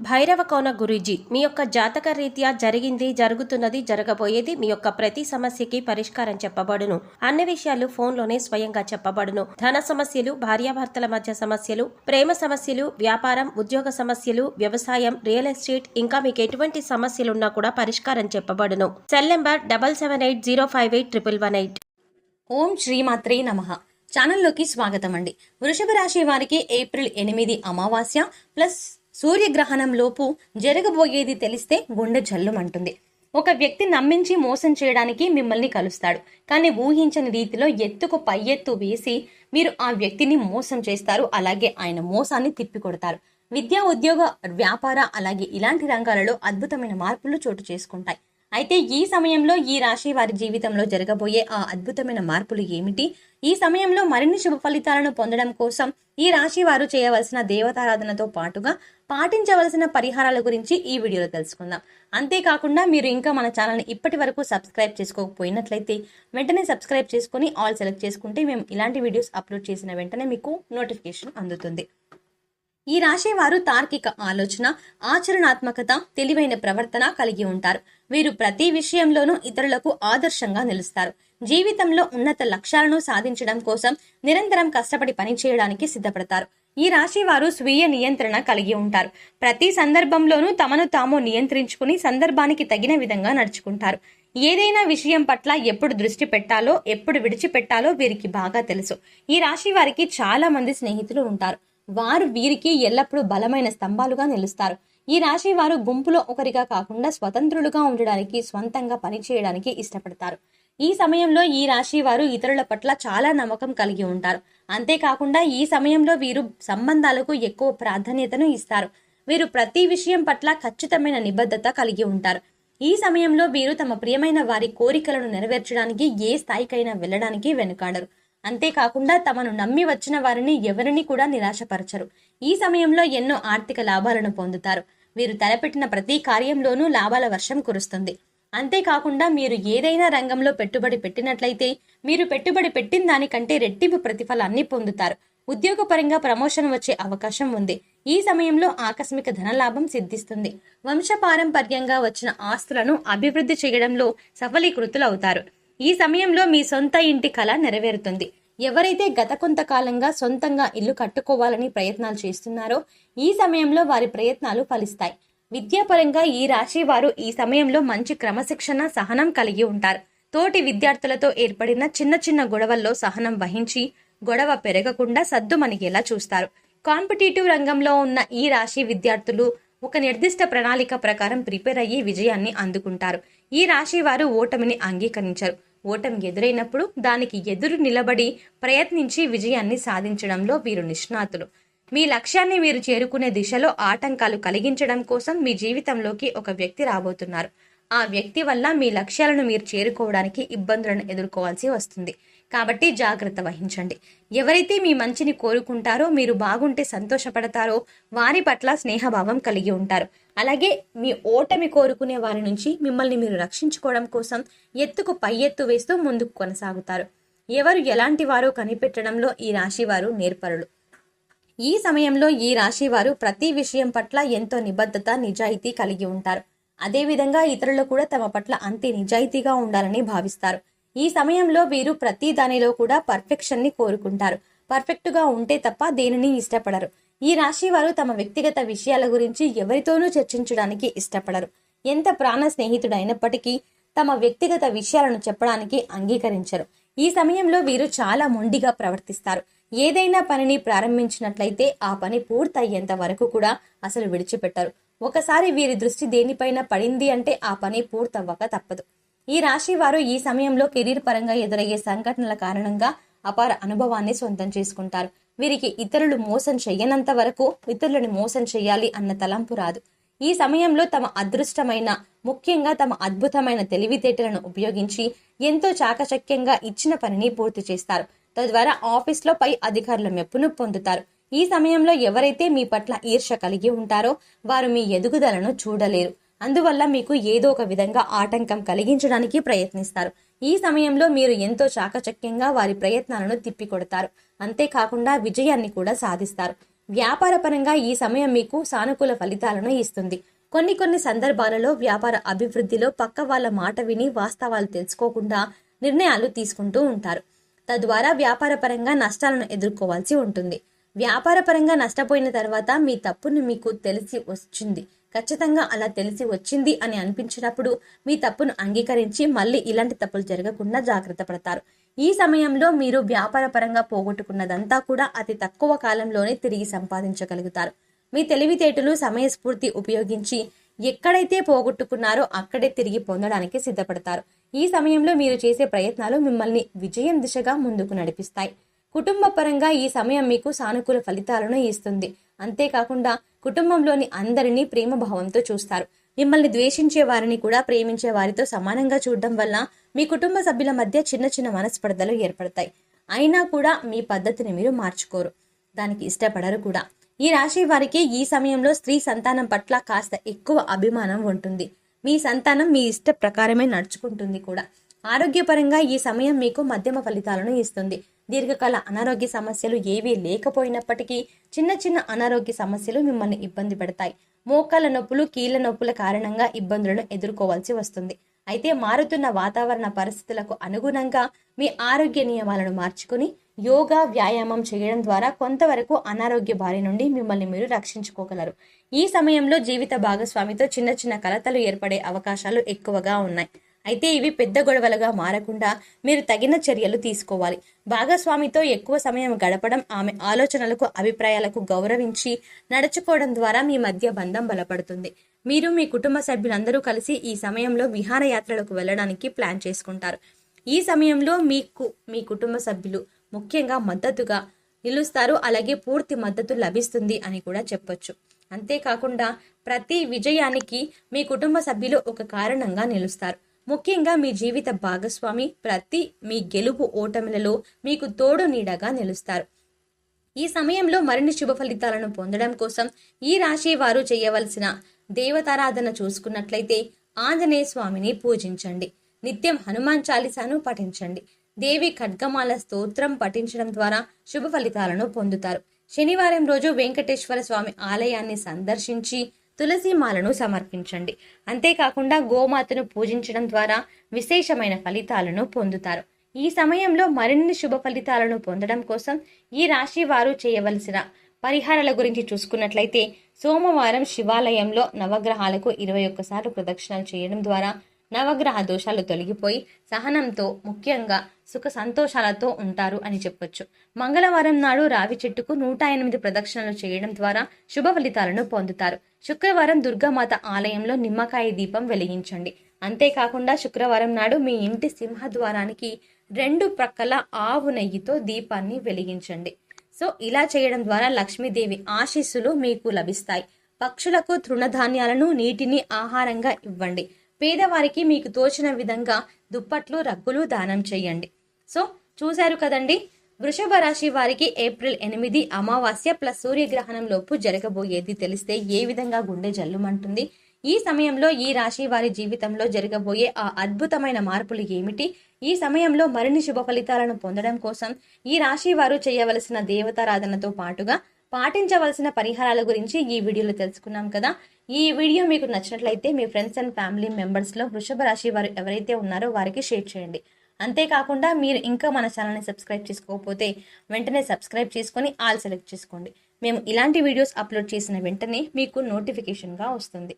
భైరవ కోన గురూజీ మీ యొక్క జాతక రీత్యా జరిగింది, జరుగుతున్నది, జరగబోయేది మీ యొక్క ప్రతి సమస్యకి పరిష్కారం చెప్పబడును. అన్ని విషయాలు ఫోన్లోనే స్వయంగా చెప్పబడును. ధన సమస్యలు, భార్యాభర్తల మధ్య సమస్యలు, ప్రేమ సమస్యలు, వ్యాపారం, ఉద్యోగ సమస్యలు, వ్యవసాయం, రియల్ ఎస్టేట్, ఇంకా మీకు ఎటువంటి సమస్యలున్నా కూడా పరిష్కారం చెప్పబడును. Cell number 7780581118. ఓం శ్రీమాత్రే నమః. ఛానల్లోకి స్వాగతం అండి. వృషభ రాశి వారికి ఏప్రిల్ 8 అమావాస్య ప్లస్ సూర్యగ్రహణం లోపు జరగబోయేది తెలిస్తే గుండె జల్లుమంటుంది. ఒక వ్యక్తి నమ్మించి మోసం చేయడానికి మిమ్మల్ని కలుస్తాడు. కానీ ఊహించని రీతిలో ఎత్తుకు పై ఎత్తు వేసి మీరు ఆ వ్యక్తిని మోసం చేస్తారు. అలాగే ఆయన మోసాన్ని తిప్పికొడతారు. విద్య, ఉద్యోగ, వ్యాపార అలాగే ఇలాంటి రంగాలలో అద్భుతమైన మార్పులు చోటు చేసుకుంటాయి. అయితే ఈ సమయంలో ఈ రాశి వారి జీవితంలో జరగబోయే ఆ అద్భుతమైన మార్పులు ఏమిటి? ఈ సమయంలో మరిన్ని శుభ ఫలితాలను పొందడం కోసం ఈ రాశి వారు చేయవలసిన దేవతారాధనతో పాటుగా పాటించవలసిన పరిహారాల గురించి ఈ వీడియోలో తెలుసుకుందాం. అంతేకాకుండా మీరు ఇంకా మన ఛానల్ని ఇప్పటి వరకు సబ్స్క్రైబ్ చేసుకోకపోయినట్లయితే వెంటనే సబ్స్క్రైబ్ చేసుకుని ఆల్ సెలెక్ట్ చేసుకుంటే మేము ఇలాంటి వీడియోస్ అప్లోడ్ చేసిన వెంటనే మీకు నోటిఫికేషన్ అందుతుంది. ఈ రాశి వారు తార్కిక ఆలోచన, ఆచరణాత్మకత, తెలివైన ప్రవర్తన కలిగి ఉంటారు. వీరు ప్రతి విషయంలోనూ ఇతరులకు ఆదర్శంగా నిలుస్తారు. జీవితంలో ఉన్నత లక్ష్యాలను సాధించడం కోసం నిరంతరం కష్టపడి పనిచేయడానికి సిద్ధపడతారు. ఈ రాశి వారు స్వీయ నియంత్రణ కలిగి ఉంటారు. ప్రతి సందర్భంలోనూ తమను తాము నియంత్రించుకుని సందర్భానికి తగిన విధంగా నడుచుకుంటారు. ఏదైనా విషయం పట్ల ఎప్పుడు దృష్టి పెట్టాలో, ఎప్పుడు విడిచిపెట్టాలో వీరికి బాగా తెలుసు. ఈ రాశి వారికి చాలా మంది స్నేహితులు ఉంటారు. వారు వీరికి ఎల్లప్పుడూ బలమైన స్తంభాలుగా నిలుస్తారు. ఈ రాశి వారు గుంపులో ఒకరిగా కాకుండా స్వతంత్రులుగా ఉండడానికి, స్వంతంగా పనిచేయడానికి ఇష్టపడతారు. ఈ సమయంలో ఈ రాశి వారు ఇతరుల పట్ల చాలా నమ్మకం కలిగి ఉంటారు. అంతేకాకుండా ఈ సమయంలో వీరు సంబంధాలకు ఎక్కువ ప్రాధాన్యతను ఇస్తారు. వీరు ప్రతి విషయం పట్ల ఖచ్చితమైన నిబద్ధత కలిగి ఉంటారు. ఈ సమయంలో వీరు తమ ప్రియమైన వారి కోరికలను నెరవేర్చడానికి ఏ స్థాయికైనా వెళ్లడానికి వెనుకాడరు. అంతేకాకుండా తమను నమ్మి వచ్చిన వారిని ఎవరిని కూడా నిరాశపరచరు. ఈ సమయంలో ఎన్నో ఆర్థిక లాభాలను పొందుతారు. వీరు తలపెట్టిన ప్రతి కార్యంలోనూ లాభాల వర్షం కురుస్తుంది. అంతేకాకుండా మీరు ఏదైనా రంగంలో పెట్టుబడి పెట్టినట్లయితే మీరు పెట్టుబడి పెట్టిన దానికంటే రెట్టింపు ప్రతిఫలాన్ని పొందుతారు. ఉద్యోగపరంగా ప్రమోషన్ వచ్చే అవకాశం ఉంది. ఈ సమయంలో ఆకస్మిక ధనలాభం సిద్ధిస్తుంది. వంశపారంపర్యంగా వచ్చిన ఆస్తులను అభివృద్ధి చేయడంలో సఫలీకృతులవుతారు. ఈ సమయంలో మీ సొంత ఇంటి కల నెరవేరుతుంది. ఎవరైతే గత కొంతకాలంగా సొంతంగా ఇల్లు కట్టుకోవాలని ప్రయత్నాలు చేస్తున్నారో ఈ సమయంలో వారి ప్రయత్నాలు ఫలిస్తాయి. విద్యాపరంగా ఈ రాశి వారు ఈ సమయంలో మంచి క్రమశిక్షణ, సహనం కలిగి ఉంటారు. తోటి విద్యార్థులతో ఏర్పడిన చిన్న చిన్న గొడవల్లో సహనం వహించి గొడవ పెరగకుండా సద్దుమణిగేలా చూస్తారు. కాంపిటేటివ్ రంగంలో ఉన్న ఈ రాశి విద్యార్థులు ఒక నిర్దిష్ట ప్రణాళిక ప్రకారం ప్రిపేర్ అయ్యి విజయాన్ని అందుకుంటారు. ఈ రాశి వారు ఓటమిని అంగీకరించరు. ఓటమి ఎదురైనప్పుడు దానికి ఎదురు నిలబడి ప్రయత్నించి విజయాన్ని సాధించడంలో వీరు నిష్ణాతులు. మీ లక్ష్యాన్ని మీరు చేరుకునే దిశలో ఆటంకాలు కలిగించడం కోసం మీ జీవితంలోకి ఒక వ్యక్తి రాబోతున్నారు. ఆ వ్యక్తి వల్ల మీ లక్ష్యాలను మీరు చేరుకోవడానికి ఇబ్బందులను ఎదుర్కోవాల్సి వస్తుంది. కాబట్టి జాగ్రత్త వహించండి. ఎవరైతే మీ మంచిని కోరుకుంటారో, మీరు బాగుంటే సంతోషపడతారో వారి పట్ల స్నేహభావం కలిగి ఉంటారు. అలాగే మీ ఓటమి కోరుకునే వారి నుంచి మిమ్మల్ని మీరు రక్షించుకోవడం కోసం ఎత్తుకు పై ఎత్తు వేస్తూ ముందుకు కొనసాగుతారు. ఎవరు ఎలాంటి వారో కనిపెట్టడంలో ఈ రాశి వారు నేర్పరులు. ఈ సమయంలో ఈ రాశి వారు ప్రతి విషయం పట్ల ఎంతో నిబద్ధత, నిజాయితీ కలిగి ఉంటారు. అదేవిధంగా ఇతరులు కూడా తమ పట్ల అంతే నిజాయితీగా ఉండాలని భావిస్తారు. ఈ సమయంలో వీరు ప్రతి దానిలో కూడా పర్ఫెక్షన్ ని కోరుకుంటారు. పర్ఫెక్ట్ గా ఉంటే తప్ప దేనిని ఇష్టపడరు. ఈ రాశి వారు తమ వ్యక్తిగత విషయాల గురించి ఎవరితోనూ చర్చించడానికి ఇష్టపడరు. ఎంత ప్రాణ స్నేహితుడైనప్పటికీ తమ వ్యక్తిగత విషయాలను చెప్పడానికి అంగీకరించరు. ఈ సమయంలో వీరు చాలా మొండిగా ప్రవర్తిస్తారు. ఏదైనా పనిని ప్రారంభించినట్లయితే ఆ పని పూర్తయ్యేంత వరకు కూడా అసలు విడిచిపెట్టరు. ఒకసారి వీరి దృష్టి దేనిపైన పడింది అంటే ఆ పని పూర్తవ్వక తప్పదు. ఈ రాశి వారు ఈ సమయంలో కెరీర్ పరంగా ఎదురయ్యే సంఘటనల కారణంగా అపార అనుభవాన్ని సొంతం చేసుకుంటారు. వీరికి ఇతరులు మోసం చెయ్యనంత వరకు ఇతరులను మోసం చెయ్యాలి అన్న తలంపు రాదు. ఈ సమయంలో తమ అదృష్టమైన, ముఖ్యంగా తమ అద్భుతమైన తెలివితేటలను ఉపయోగించి ఎంతో చాకచక్యంగా ఇచ్చిన పనిని పూర్తి చేస్తారు. తద్వారా ఆఫీస్లో పై అధికారుల మెప్పును పొందుతారు. ఈ సమయంలో ఎవరైతే మీ పట్ల ఈర్ష్య కలిగి ఉంటారో వారు మీ ఎదుగుదలను చూడలేరు. అందువల్ల మీకు ఏదో ఒక విధంగా ఆటంకం కలిగించడానికి ప్రయత్నిస్తారు. ఈ సమయంలో మీరు ఎంతో చాకచక్యంగా వారి ప్రయత్నాలను తిప్పికొడతారు. అంతేకాకుండా విజయాన్ని కూడా సాధిస్తారు. వ్యాపారపరంగా ఈ సమయం మీకు సానుకూల ఫలితాలను ఇస్తుంది. కొన్ని సందర్భాలలో వ్యాపార అభివృద్ధిలో పక్క వాళ్ళ మాట విని వాస్తవాలు తెలుసుకోకుండా నిర్ణయాలు తీసుకుంటూ ఉంటారు. తద్వారా వ్యాపారపరంగా నష్టాలను ఎదుర్కోవాల్సి ఉంటుంది. వ్యాపారపరంగా నష్టపోయిన తర్వాత మీ తప్పును మీకు తెలిసి వచ్చింది, ఖచ్చితంగా అలా తెలిసి వచ్చింది అని అనిపించినప్పుడు మీ తప్పును అంగీకరించి మళ్ళీ ఇలాంటి తప్పులు జరగకుండా జాగ్రత్త పడతారు. ఈ సమయంలో మీరు వ్యాపారపరంగా పోగొట్టుకున్నదంతా కూడా అతి తక్కువ కాలంలోనే తిరిగి సంపాదించగలుగుతారు. మీ తెలివితేటలు సమయస్ఫూర్తి ఉపయోగించి ఎక్కడైతే పోగొట్టుకున్నారో అక్కడే తిరిగి పొందడానికి సిద్ధపడతారు. ఈ సమయంలో మీరు చేసే ప్రయత్నాలు మిమ్మల్ని విజయం దిశగా ముందుకు నడిపిస్తాయి. కుటుంబ పరంగా ఈ సమయం మీకు సానుకూల ఫలితాలను ఇస్తుంది. అంతేకాకుండా కుటుంబంలోని అందరినీ ప్రేమ భావంతో చూస్తారు. మిమ్మల్ని ద్వేషించే వారిని కూడా ప్రేమించే వారితో సమానంగా చూడడం వల్ల మీ కుటుంబ సభ్యుల మధ్య చిన్న మనస్పర్ధలు ఏర్పడతాయి. అయినా కూడా మీ పద్ధతిని మీరు మార్చుకోరు, దానికి ఇష్టపడరు కూడా. ఈ రాశి వారికి ఈ సమయంలో స్త్రీ సంతానం పట్ల కాస్త ఎక్కువ అభిమానం ఉంటుంది. మీ సంతానం మీ ఇష్ట ప్రకారమే నడుచుకుంటుంది కూడా. ఆరోగ్యపరంగా ఈ సమయం మీకు మధ్యమ ఫలితాలను ఇస్తుంది. దీర్ఘకాల అనారోగ్య సమస్యలు ఏవీ లేకపోయినప్పటికీ చిన్న అనారోగ్య సమస్యలు మిమ్మల్ని ఇబ్బంది పెడతాయి. మోకాళ్ళ నొప్పులు, కీళ్ల నొప్పుల కారణంగా ఇబ్బందులను ఎదుర్కోవాల్సి వస్తుంది. అయితే మారుతున్న వాతావరణ పరిస్థితులకు అనుగుణంగా మీ ఆరోగ్య నియమాలను మార్చుకుని యోగా, వ్యాయామం చేయడం ద్వారా కొంతవరకు అనారోగ్య బారి నుండి మిమ్మల్ని మీరు రక్షించుకోగలరు. ఈ సమయంలో జీవిత భాగస్వామితో చిన్న కలతలు ఏర్పడే అవకాశాలు ఎక్కువగా ఉన్నాయి. అయితే ఇవి పెద్ద గొడవలుగా మారకుండా మీరు తగిన చర్యలు తీసుకోవాలి. భాగస్వామితో ఎక్కువ సమయం గడపడం, ఆమె ఆలోచనలకు, అభిప్రాయాలకు గౌరవించి నడుచుకోవడం ద్వారా మీ మధ్య బంధం బలపడుతుంది. మీరు మీ కుటుంబ సభ్యులందరూ కలిసి ఈ సమయంలో విహారయాత్రలకు వెళ్ళడానికి ప్లాన్ చేసుకుంటారు. ఈ సమయంలో మీకు మీ కుటుంబ సభ్యులు ముఖ్యంగా మద్దతుగా నిలుస్తారు. అలాగే పూర్తి మద్దతు లభిస్తుంది అని కూడా చెప్పొచ్చు. అంతేకాకుండా ప్రతి విజయానికి మీ కుటుంబ సభ్యులు ఒక కారణంగా నిలుస్తారు. ముఖ్యంగా మీ జీవిత భాగస్వామి ప్రతి మీ గెలుపు ఓటమిలలో మీకు తోడు నీడగా నిలుస్తారు. ఈ సమయంలో మరిన్ని శుభ ఫలితాలను పొందడం కోసం ఈ రాశి వారు చేయవలసిన దేవతారాధన చూసుకున్నట్లయితే ఆంజనేయ స్వామిని పూజించండి. నిత్యం హనుమాన్ చాలీసాను పఠించండి. దేవి ఖడ్గమాల స్తోత్రం పఠించడం ద్వారా శుభ ఫలితాలను పొందుతారు. శనివారం రోజు వెంకటేశ్వర స్వామి ఆలయాన్ని సందర్శించి తులసిమాలను సమర్పించండి. అంతేకాకుండా గోమాతను పూజించడం ద్వారా విశేషమైన ఫలితాలను పొందుతారు. ఈ సమయంలో మరిన్ని శుభ ఫలితాలను పొందడం కోసం ఈ రాశి వారు చేయవలసిన పరిహారాల గురించి చూసుకున్నట్లయితే సోమవారం శివాలయంలో నవగ్రహాలకు 21 సార్లు ప్రదక్షిణలు చేయడం ద్వారా నవగ్రహ దోషాలు తొలగిపోయి సహనంతో, ముఖ్యంగా సుఖ సంతోషాలతో ఉంటారు అని చెప్పొచ్చు. మంగళవారం నాడు రావి చెట్టుకు 108 ప్రదక్షిణలు చేయడం ద్వారా శుభ ఫలితాలను పొందుతారు. శుక్రవారం దుర్గామాత ఆలయంలో నిమ్మకాయ దీపం వెలిగించండి. అంతేకాకుండా శుక్రవారం నాడు మీ ఇంటి సింహద్వారానికి 2 ప్రక్కల ఆవు నెయ్యితో దీపాన్ని వెలిగించండి. సో ఇలా చేయడం ద్వారా లక్ష్మీదేవి ఆశీస్సులు మీకు లభిస్తాయి. పక్షులకు తృణధాన్యాలను, నీటిని ఆహారంగా ఇవ్వండి. పేదవారికి మీకు తోచిన విధంగా దుప్పట్లు, రగ్గులు దానం చేయండి. సో చూశారు కదండి, వృషభ రాశి వారికి ఏప్రిల్ 8 అమావాస్య ప్లస్ సూర్యగ్రహణం లోపు జరగబోయేది తెలిస్తే ఏ విధంగా గుండె జల్లుమంటుంది? ఈ సమయంలో ఈ రాశి వారి జీవితంలో జరగబోయే ఆ అద్భుతమైన మార్పులు ఏమిటి? ఈ సమయంలో మరిన్ని శుభ ఫలితాలను పొందడం కోసం ఈ రాశి వారు చేయవలసిన దేవతారాధనతో పాటుగా పాటించవలసిన పరిహారాల గురించి ఈ వీడియోలో తెలుసుకున్నాం కదా. ఈ వీడియో మీకు నచ్చినట్లయితే మీ ఫ్రెండ్స్ అండ్ ఫ్యామిలీ మెంబర్స్ లో వృషభ రాశి వారు ఎవరైతే ఉన్నారో వారికి షేర్ చేయండి. అంతేకాకుండా మీరు ఇంకా మన ఛానల్ని సబ్స్క్రైబ్ చేసుకోకపోతే వెంటనే సబ్స్క్రైబ్ చేసుకొని ఆల్ సెలెక్ట్ చేసుకోండి. మేము ఇలాంటి వీడియోస్ అప్లోడ్ చేసిన వెంటనే మీకు నోటిఫికేషన్గా వస్తుంది.